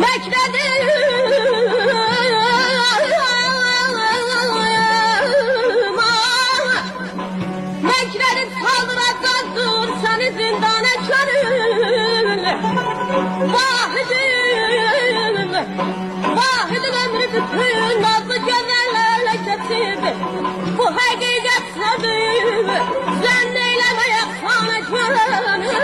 Bekledim bekledim saldıracaktır seni zindana körül. Vahidin ömrü bütün nazlı güzellerle kesip bu hakikat sadık sen neyleme yapsana körül.